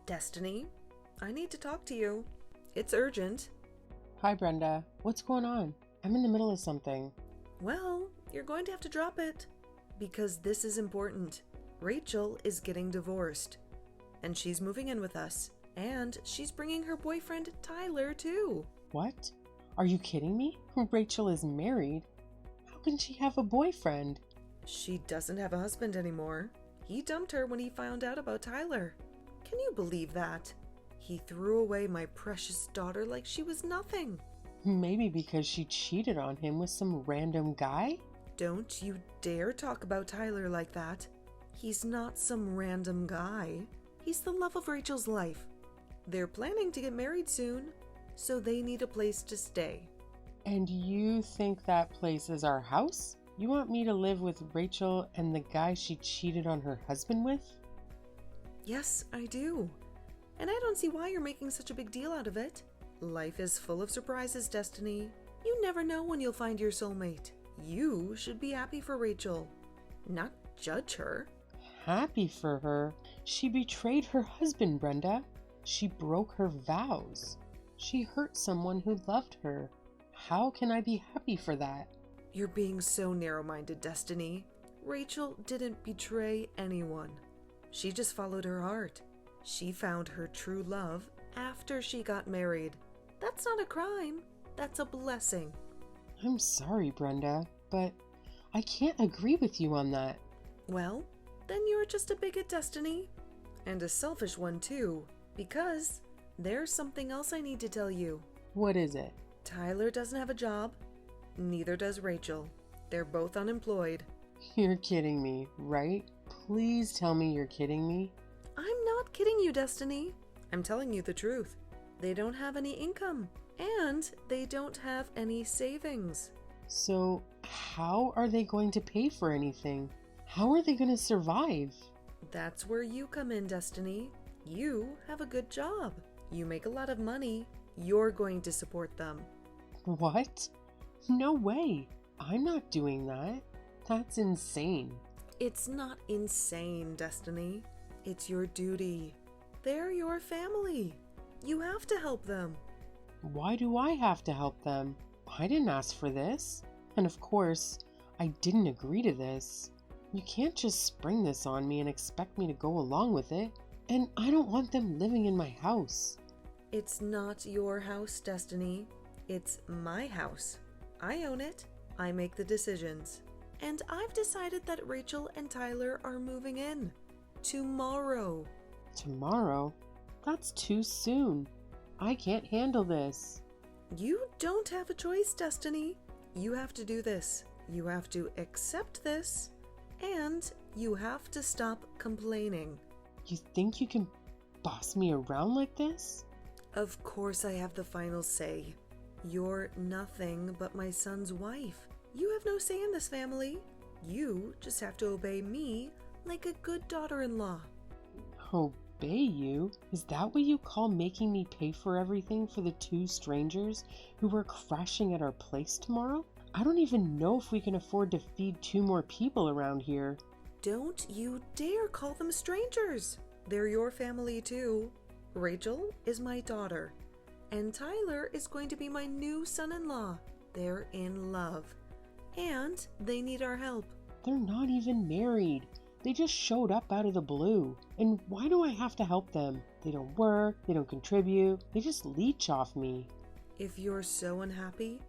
Destiny, I need to talk to you. It's urgent. Hi, Brenda. What's going on? I'm in the middle of something. Well, you're going to have to drop it. Because this is important. Rachel is getting divorced. And she's moving in with us. And she's bringing her boyfriend, Tyler, too. What? Are you kidding me? Rachel is married. How can she have a boyfriend? She doesn't have a husband anymore. He dumped her when he found out about Tyler. Can you believe that? He threw away my precious daughter like she was nothing. Maybe because she cheated on him with some random guy? Don't you dare talk about Tyler like that. He's not some random guy. He's the love of Rachel's life. They're planning to get married soon, so they need a place to stay. And you think that place is our house? You want me to live with Rachel and the guy she cheated on her husband with? Yes, I do. And I don't see why you're making such a big deal out of it. Life is full of surprises, Destiny. You never know when you'll find your soulmate. You should be happy for Rachel, not judge her. Happy for her? She betrayed her husband, Brenda. She broke her vows. She hurt someone who loved her. How can I be happy for that? You're being so narrow-minded, Destiny. Rachel didn't betray anyone. She just followed her heart. She found her true love after she got married. That's not a crime. That's a blessing. I'm sorry, Brenda, but I can't agree with you on that. Well, then you're just a bigot, Destiny. And a selfish one, too. Because there's something else I need to tell you. What is it? Tyler doesn't have a job. Neither does Rachel. They're both unemployed. You're kidding me, right? Please tell me you're kidding me. I'm not kidding you, Destiny. I'm telling you the truth. They don't have any income. And they don't have any savings. So how are they going to pay for anything? How are they going to survive? That's where you come in, Destiny. You have a good job. You make a lot of money. You're going to support them. What? No way. I'm not doing that. That's insane. It's not insane, Destiny. It's your duty. They're your family. You have to help them. Why do I have to help them? I didn't ask for this. And of course, I didn't agree to this. You can't just spring this on me and expect me to go along with it. And I don't want them living in my house. It's not your house, Destiny. It's my house. I own it. I make the decisions. And I've decided that Rachel and Tyler are moving in. Tomorrow. Tomorrow? That's too soon. I can't handle this. You don't have a choice, Destiny. You have to do this. You have to accept this. And you have to stop complaining. You think you can boss me around like this? Of course I have the final say. You're nothing but my son's wife. You have no say in this family. You just have to obey me like a good daughter-in-law. Obey you? Is that what you call making me pay for everything for the two strangers who are crashing at our place tomorrow? I don't even know if we can afford to feed 2 more people around here. Don't you dare call them strangers. They're your family too. Rachel is my daughter, and Tyler is going to be my new son-in-law. They're in love, and they need our help. They're not even married. They just showed up out of the blue. And why do I have to help them? They don't work, they don't contribute, they just leech off me. If you're so unhappy,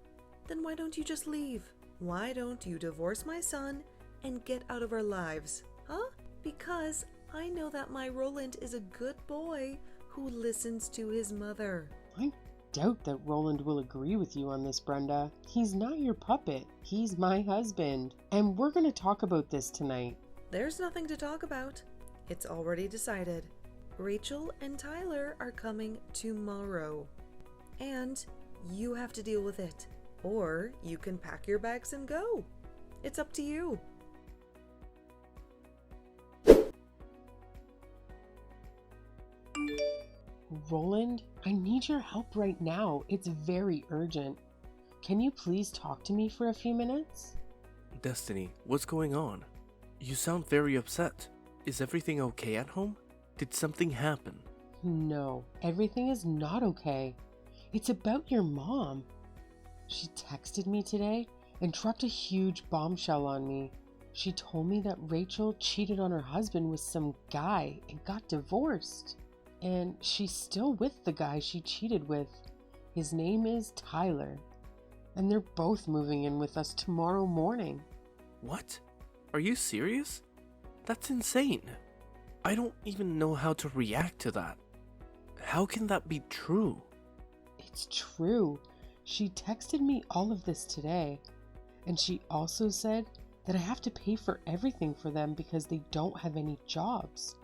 then why don't you just leave? Why don't you divorce my son and get out of our lives? Huh? Because I know that my Roland is a good boy who listens to his mother. I doubt that Roland will agree with you on this, Brenda. He's not your puppet. He's my husband. And we're going to talk about this tonight. There's nothing to talk about. It's already decided. Rachel and Tyler are coming tomorrow. And you have to deal with it. Or you can pack your bags and go. It's up to you. Roland, I need your help right now. It's very urgent. Can you please talk to me for a few minutes? Destiny, what's going on? You sound very upset. Is everything okay at home? Did something happen? No, everything is not okay. It's about your mom. She texted me today and dropped a huge bombshell on me. She told me that Rachel cheated on her husband with some guy and got divorced. And she's still with the guy she cheated with. His name is Tyler. And they're both moving in with us tomorrow morning. What? Are you serious? That's insane. I don't even know how to react to that. How can that be true? It's true. She texted me all of this today. And she also said that I have to pay for everything for them because they don't have any jobs.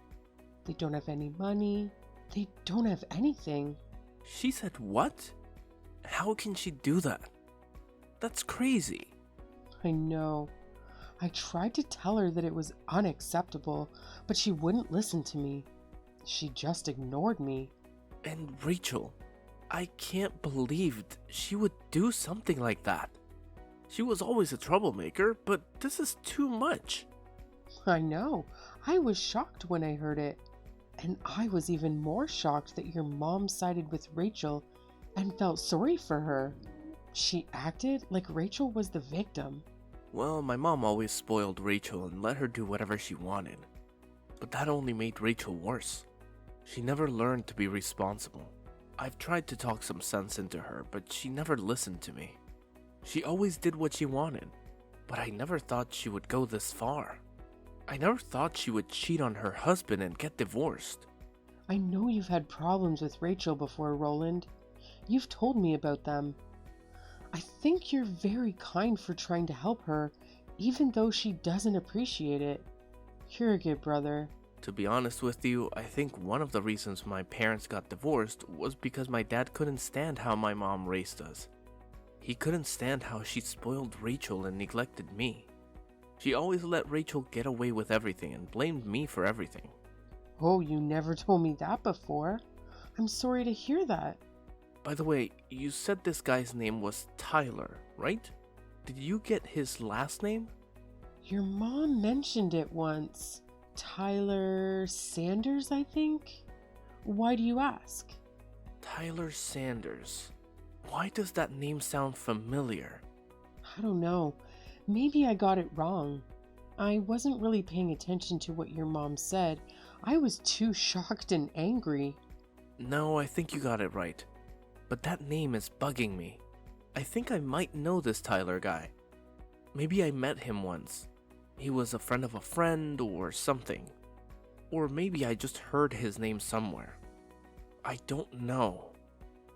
They don't have any money. They don't have anything. She said what? How can she do that? That's crazy. I know. I tried to tell her that it was unacceptable, but she wouldn't listen to me. She just ignored me. And Rachel, I can't believe she would do something like that. She was always a troublemaker, but this is too much. I know. I was shocked when I heard it. And I was even more shocked that your mom sided with Rachel and felt sorry for her. She acted like Rachel was the victim. Well, my mom always spoiled Rachel and let her do whatever she wanted. But that only made Rachel worse. She never learned to be responsible. I've tried to talk some sense into her, but she never listened to me. She always did what she wanted, but I never thought she would go this far. I never thought she would cheat on her husband and get divorced. I know you've had problems with Rachel before, Roland. You've told me about them. I think you're very kind for trying to help her, even though she doesn't appreciate it. You're a good brother. To be honest with you, I think one of the reasons my parents got divorced was because my dad couldn't stand how my mom raised us. He couldn't stand how she spoiled Rachel and neglected me. She always let Rachel get away with everything and blamed me for everything. Oh, you never told me that before. I'm sorry to hear that. By the way, you said this guy's name was Tyler, right? Did you get his last name? Your mom mentioned it once. Tyler Sanders, I think? Why do you ask? Tyler Sanders. Why does that name sound familiar? I don't know. Maybe I got it wrong. I wasn't really paying attention to what your mom said. I was too shocked and angry. No, I think you got it right. But that name is bugging me. I think I might know this Tyler guy. Maybe I met him once. He was a friend of a friend or something. Or maybe I just heard his name somewhere. I don't know.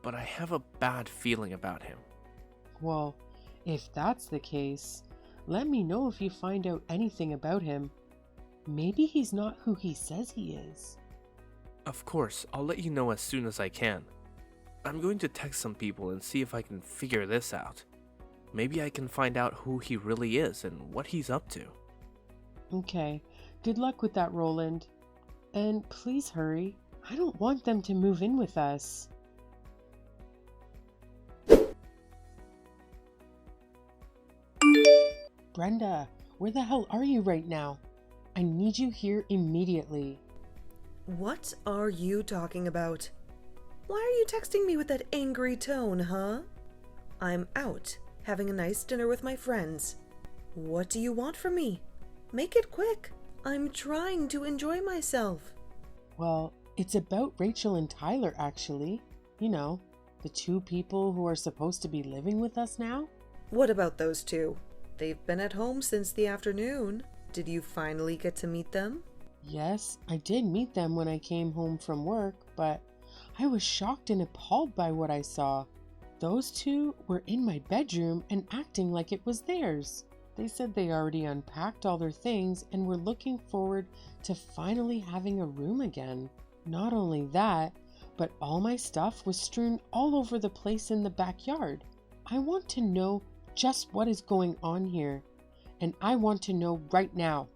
But I have a bad feeling about him. Well, if that's the case, let me know if you find out anything about him. Maybe he's not who he says he is. Of course, I'll let you know as soon as I can. I'm going to text some people and see if I can figure this out. Maybe I can find out who he really is and what he's up to. Okay, good luck with that, Roland. And please hurry. I don't want them to move in with us. Brenda, where the hell are you right now? I need you here immediately. What are you talking about? Why are you texting me with that angry tone, huh? I'm out, having a nice dinner with my friends. What do you want from me? Make it quick. I'm trying to enjoy myself. Well, it's about Rachel and Tyler, actually. You know, the two people who are supposed to be living with us now. What about those two? They've been at home since the afternoon. Did you finally get to meet them? Yes, I did meet them when I came home from work, but I was shocked and appalled by what I saw. Those two were in my bedroom and acting like it was theirs. They said they already unpacked all their things and were looking forward to finally having a room again. Not only that, but all my stuff was strewn all over the place in the backyard. I want to know just what is going on here, and I want to know right now.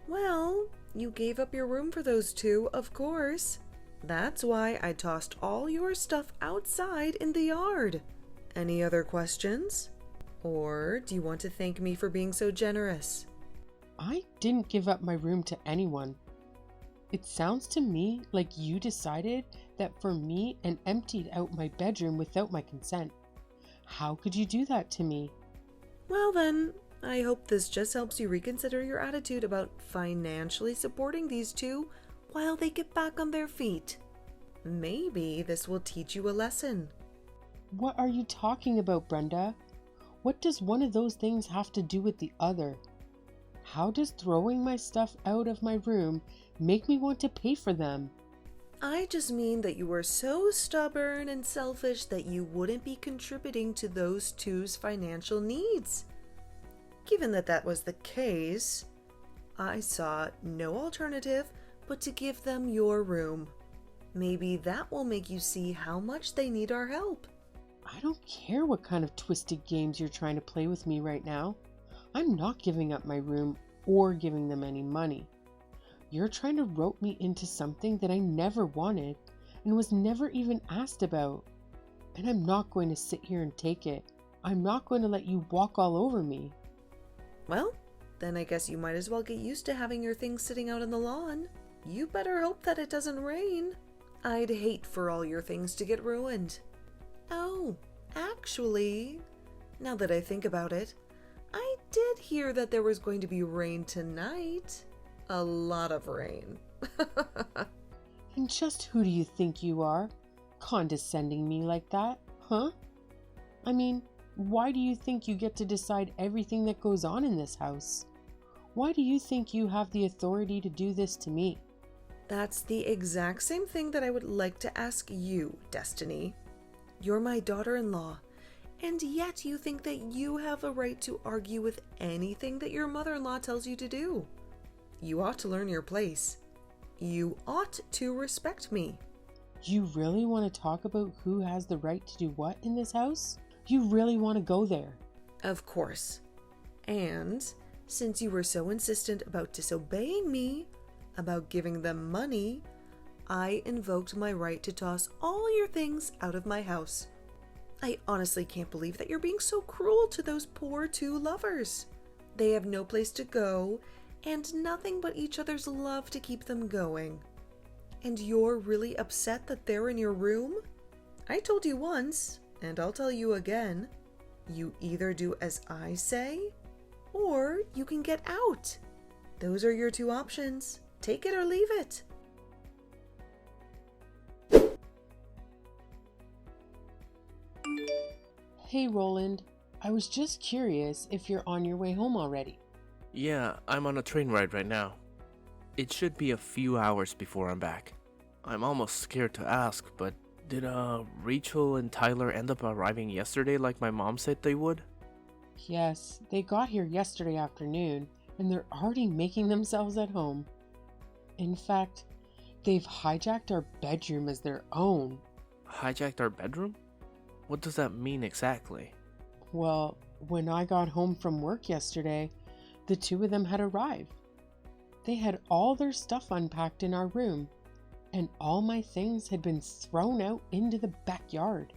Well, you gave up your room for those two, of course. That's why I tossed all your stuff outside in the yard. Any other questions? Or do you want to thank me for being so generous? I didn't give up my room to anyone. It sounds to me like you decided that for me and emptied out my bedroom without my consent. How could you do that to me? Well then, I hope this just helps you reconsider your attitude about financially supporting these two while they get back on their feet. Maybe this will teach you a lesson. What are you talking about, Brenda? What does one of those things have to do with the other? How does throwing my stuff out of my room make me want to pay for them? I just mean that you were so stubborn and selfish that you wouldn't be contributing to those two's financial needs. Given that that was the case, I saw no alternative but to give them your room. Maybe that will make you see how much they need our help. I don't care what kind of twisted games you're trying to play with me right now. I'm not giving up my room or giving them any money. You're trying to rope me into something that I never wanted and was never even asked about. And I'm not going to sit here and take it. I'm not going to let you walk all over me. Well, then I guess you might as well get used to having your things sitting out on the lawn. You better hope that it doesn't rain. I'd hate for all your things to get ruined. Oh, actually, now that I think about it, I did hear that there was going to be rain tonight. A lot of rain. And just who do you think you are? Condescending me like that, huh? I mean, why do you think you get to decide everything that goes on in this house? Why do you think you have the authority to do this to me? That's the exact same thing that I would like to ask you, Destiny. You're my daughter-in-law, and yet you think that you have a right to argue with anything that your mother-in-law tells you to do. You ought to learn your place. You ought to respect me. You really want to talk about who has the right to do what in this house? You really want to go there? Of course. And since you were so insistent about disobeying me, about giving them money, I invoked my right to toss all your things out of my house. I honestly can't believe that you're being so cruel to those poor two lovers. They have no place to go and nothing but each other's love to keep them going. And you're really upset that they're in your room? I told you once, and I'll tell you again, you either do as I say, or you can get out. Those are your two options. Take it or leave it. Hey Roland, I was just curious if you're on your way home already. Yeah, I'm on a train ride right now. It should be a few hours before I'm back. I'm almost scared to ask, but did Rachel and Tyler end up arriving yesterday like my mom said they would? Yes, they got here yesterday afternoon, and they're already making themselves at home. In fact, they've hijacked our bedroom as their own. Hijacked our bedroom? What does that mean exactly? Well, when I got home from work yesterday, the two of them had arrived. They had all their stuff unpacked in our room, and all my things had been thrown out into the backyard.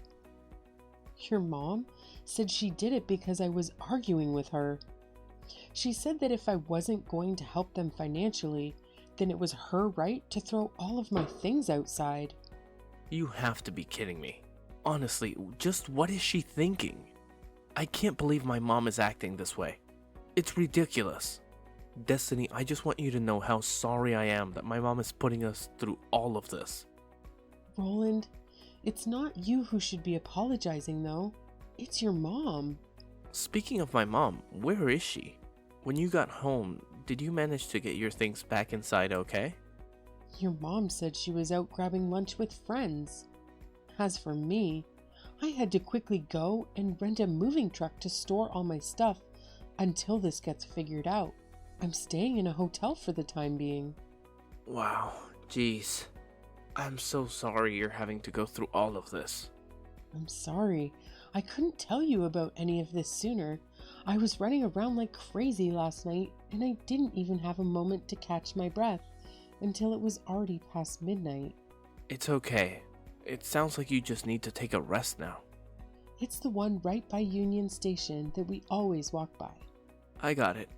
Your mom said she did it because I was arguing with her. She said that if I wasn't going to help them financially, then it was her right to throw all of my things outside. You have to be kidding me. Honestly, just what is she thinking? I can't believe my mom is acting this way. It's ridiculous. Destiny, I just want you to know how sorry I am that my mom is putting us through all of this. Roland, it's not you who should be apologizing though. It's your mom. Speaking of my mom, where is she? When you got home, did you manage to get your things back inside okay? Your mom said she was out grabbing lunch with friends. As for me, I had to quickly go and rent a moving truck to store all my stuff until this gets figured out. I'm staying in a hotel for the time being. Wow, jeez. I'm so sorry you're having to go through all of this. I'm sorry. I couldn't tell you about any of this sooner. I was running around like crazy last night, and I didn't even have a moment to catch my breath until it was already past midnight. It's okay. It sounds like you just need to take a rest now. It's the one right by Union Station that we always walk by. I got it.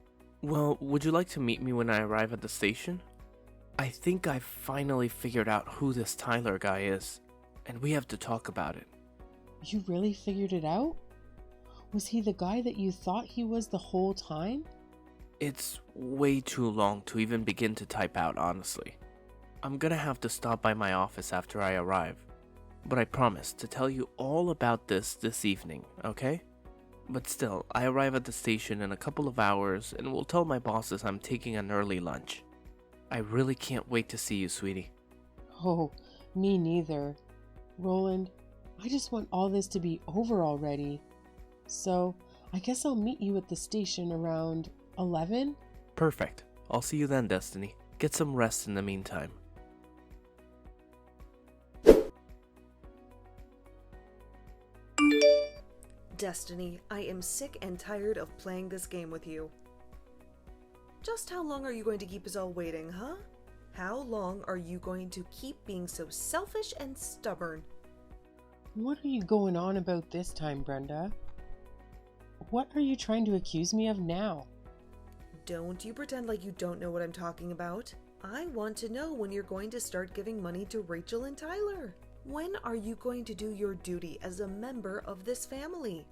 Well, would you like to meet me when I arrive at the station? I think I've finally figured out who this Tyler guy is, and we have to talk about it. You really figured it out? Was he the guy that you thought he was the whole time? It's way too long to even begin to type out, honestly. I'm gonna have to stop by my office after I arrive, but I promise to tell you all about this evening, okay? But still, I arrive at the station in a couple of hours and will tell my bosses I'm taking an early lunch. I really can't wait to see you, sweetie. Oh, me neither. Roland, I just want all this to be over already. So, I guess I'll meet you at the station around 11? Perfect. I'll see you then, Destiny. Get some rest in the meantime. Destiny, I am sick and tired of playing this game with you. Just how long are you going to keep us all waiting, huh? How long are you going to keep being so selfish and stubborn? What are you going on about this time, Brenda? What are you trying to accuse me of now? Don't you pretend like you don't know what I'm talking about. I want to know when you're going to start giving money to Rachel and Tyler. When are you going to do your duty as a member of this family?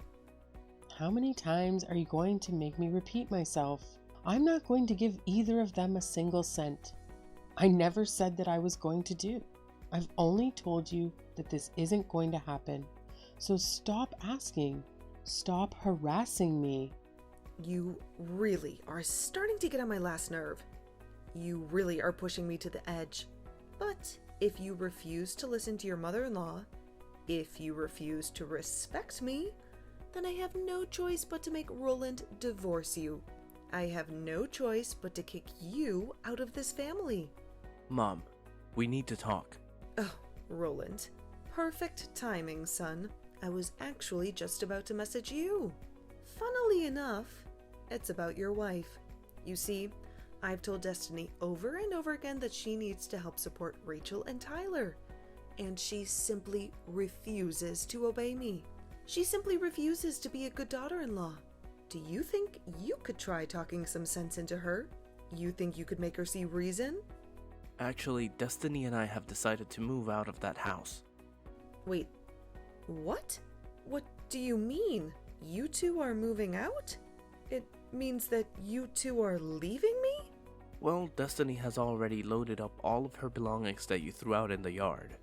How many times are you going to make me repeat myself? I'm not going to give either of them a single cent. I never said that I was going to do. I've only told you that this isn't going to happen. So stop asking. Stop harassing me. You really are starting to get on my last nerve. You really are pushing me to the edge. But if you refuse to listen to your mother-in-law, if you refuse to respect me, then I have no choice but to make Roland divorce you. I have no choice but to kick you out of this family. Mom, we need to talk. Oh, Roland. Perfect timing, son. I was actually just about to message you. Funnily enough, it's about your wife. You see, I've told Destiny over and over again that she needs to help support Rachel and Tyler, and she simply refuses to obey me. She simply refuses to be a good daughter-in-law. Do you think you could try talking some sense into her? You think you could make her see reason? Actually, Destiny and I have decided to move out of that house. Wait, what? What do you mean? You two are moving out? It means that you two are leaving me? Well, Destiny has already loaded up all of her belongings that you threw out in the yard.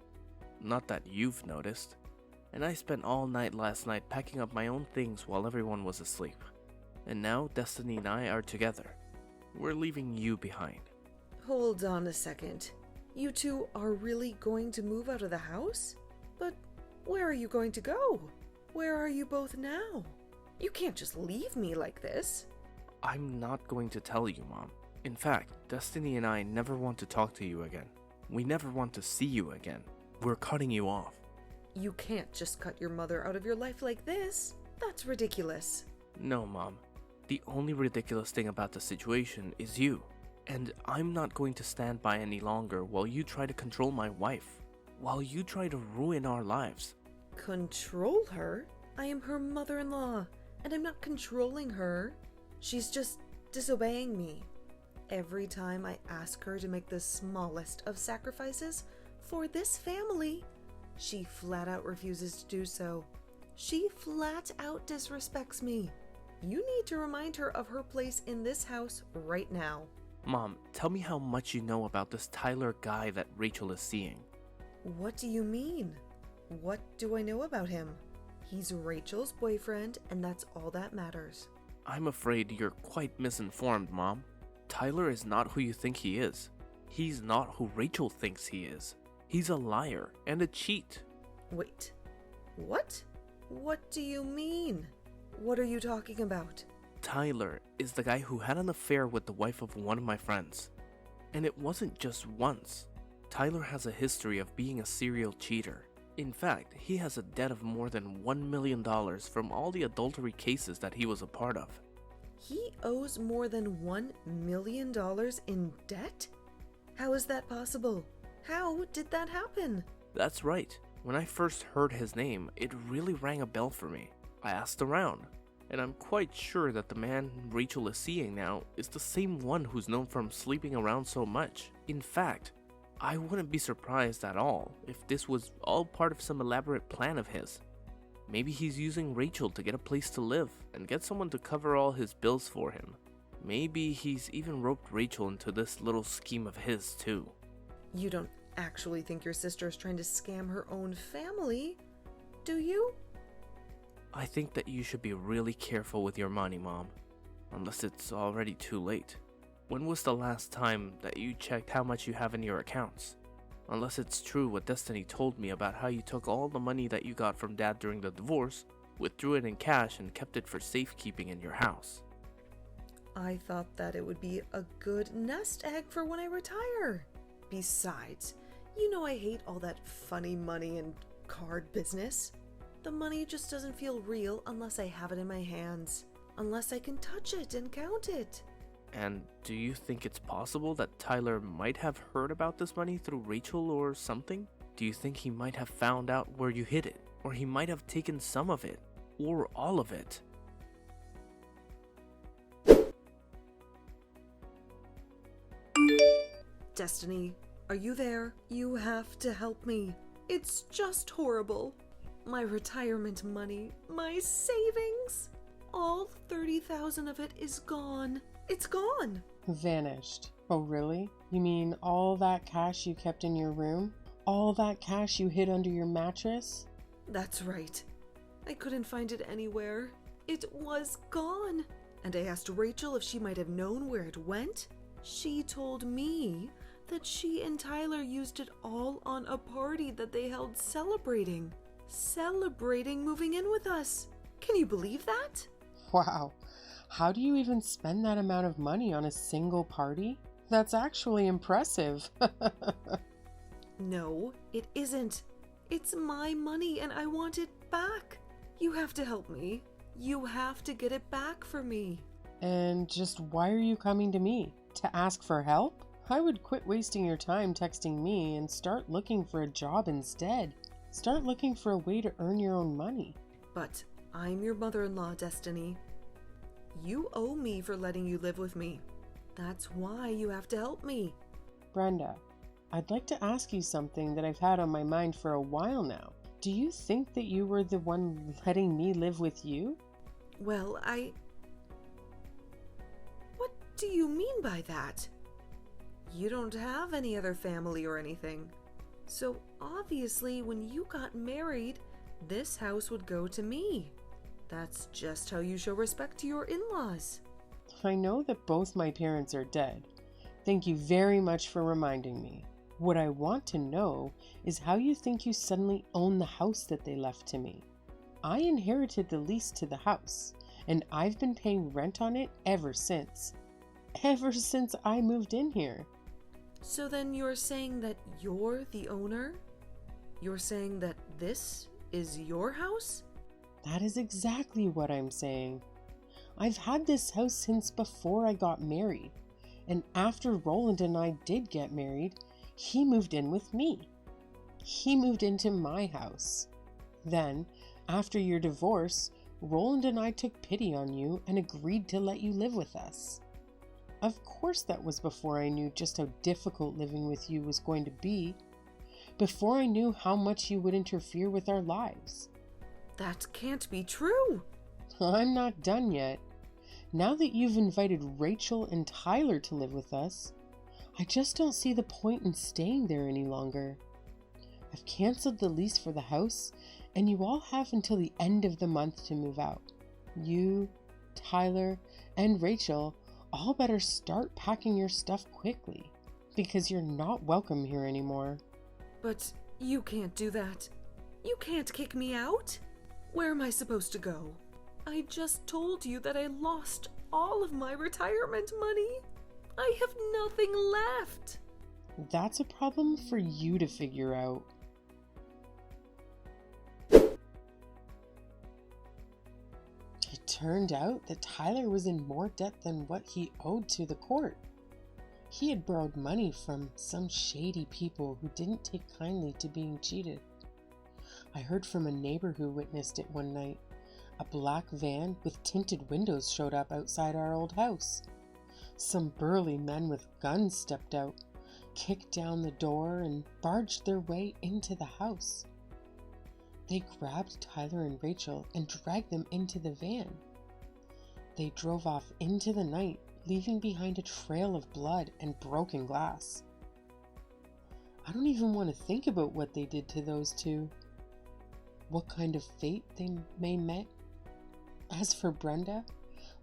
Not that you've noticed. And I spent all night last night packing up my own things while everyone was asleep. And now Destiny and I are together. We're leaving you behind. Hold on a second. You two are really going to move out of the house? But where are you going to go? Where are you both now? You can't just leave me like this. I'm not going to tell you, Mom. In fact, Destiny and I never want to talk to you again. We never want to see you again. We're cutting you off. You can't just cut your mother out of your life like this. That's ridiculous. No, Mom. The only ridiculous thing about the situation is you. And I'm not going to stand by any longer while you try to control my wife. While you try to ruin our lives. Control her? I am her mother-in-law, and I'm not controlling her. She's just disobeying me. Every time I ask her to make the smallest of sacrifices for this family, she flat out refuses to do so. She flat out disrespects me. You need to remind her of her place in this house right now. Mom, tell me how much you know about this Tyler guy that Rachel is seeing. What do you mean? What do I know about him? He's Rachel's boyfriend, and that's all that matters. I'm afraid you're quite misinformed, Mom. Tyler is not who you think he is. He's not who Rachel thinks he is. He's a liar and a cheat. Wait, what? What do you mean? What are you talking about? Tyler is the guy who had an affair with the wife of one of my friends. And it wasn't just once. Tyler has a history of being a serial cheater. In fact, he has a debt of more than $1 million from all the adultery cases that he was a part of. He owes more than $1 million in debt? How is that possible? How did that happen? That's right. When I first heard his name, it really rang a bell for me. I asked around. And I'm quite sure that the man Rachel is seeing now is the same one who's known for sleeping around so much. In fact, I wouldn't be surprised at all if this was all part of some elaborate plan of his. Maybe he's using Rachel to get a place to live and get someone to cover all his bills for him. Maybe he's even roped Rachel into this little scheme of his too. You don't actually think your sister is trying to scam her own family, do you? I think that you should be really careful with your money, Mom. Unless it's already too late. When was the last time that you checked how much you have in your accounts? Unless it's true what Destiny told me about how you took all the money that you got from Dad during the divorce, withdrew it in cash, and kept it for safekeeping in your house. I thought that it would be a good nest egg for when I retire. Besides, you know I hate all that funny money and card business. The money just doesn't feel real unless I have it in my hands, unless I can touch it and count it. And do you think it's possible that Tyler might have heard about this money through Rachel or something? Do you think he might have found out where you hid it? Or he might have taken some of it? Or all of it? Destiny, are you there? You have to help me. It's just horrible. My retirement money, my savings, all 30,000 of it is gone. It's gone. Vanished. Oh, really? You mean all that cash you kept in your room? All that cash you hid under your mattress? That's right. I couldn't find it anywhere. It was gone. And I asked Rachel if she might have known where it went. She told me that she and Tyler used it all on a party that they held celebrating moving in with us. Can you believe that? Wow. How do you even spend that amount of money on a single party? That's actually impressive. No, it isn't. It's my money and I want it back. You have to help me. You have to get it back for me. And just why are you coming to me? To ask for help? I would quit wasting your time texting me and start looking for a job instead. Start looking for a way to earn your own money. But I'm your mother-in-law, Destiny. You owe me for letting you live with me. That's why you have to help me. Brenda, I'd like to ask you something that I've had on my mind for a while now. Do you think that you were the one letting me live with you? Well, What do you mean by that? You don't have any other family or anything. So obviously, when you got married, this house would go to me. That's just how you show respect to your in-laws. I know that both my parents are dead. Thank you very much for reminding me. What I want to know is how you think you suddenly own the house that they left to me. I inherited the lease to the house, and I've been paying rent on it ever since. Ever since I moved in here. So then you're saying that you're the owner? You're saying that this is your house? That is exactly what I'm saying. I've had this house since before I got married, and after Roland and I did get married, he moved in with me. He moved into my house. Then, after your divorce, Roland and I took pity on you and agreed to let you live with us. Of course that was before I knew just how difficult living with you was going to be, before I knew how much you would interfere with our lives. That can't be true. I'm not done yet. Now that you've invited Rachel and Tyler to live with us, I just don't see the point in staying there any longer. I've canceled the lease for the house, and you all have until the end of the month to move out. You, Tyler, and Rachel all better start packing your stuff quickly, because you're not welcome here anymore. But you can't do that. You can't kick me out. Where am I supposed to go? I just told you that I lost all of my retirement money. I have nothing left. That's a problem for you to figure out. It turned out that Tyler was in more debt than what he owed to the court. He had borrowed money from some shady people who didn't take kindly to being cheated. I heard from a neighbor who witnessed it one night. a black van with tinted windows showed up outside our old house. Some burly men with guns stepped out, kicked down the door, and barged their way into the house. They grabbed Tyler and Rachel and dragged them into the van. They drove off into the night, leaving behind a trail of blood and broken glass. I don't even want to think about what they did to those two. What kind of fate they may met. As for Brenda,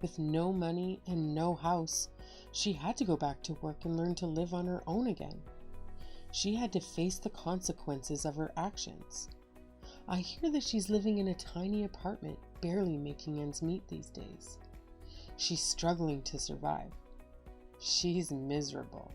with no money and no house, she had to go back to work and learn to live on her own again. She had to face the consequences of her actions. I hear that she's living in a tiny apartment, barely making ends meet these days. She's struggling to survive. She's miserable.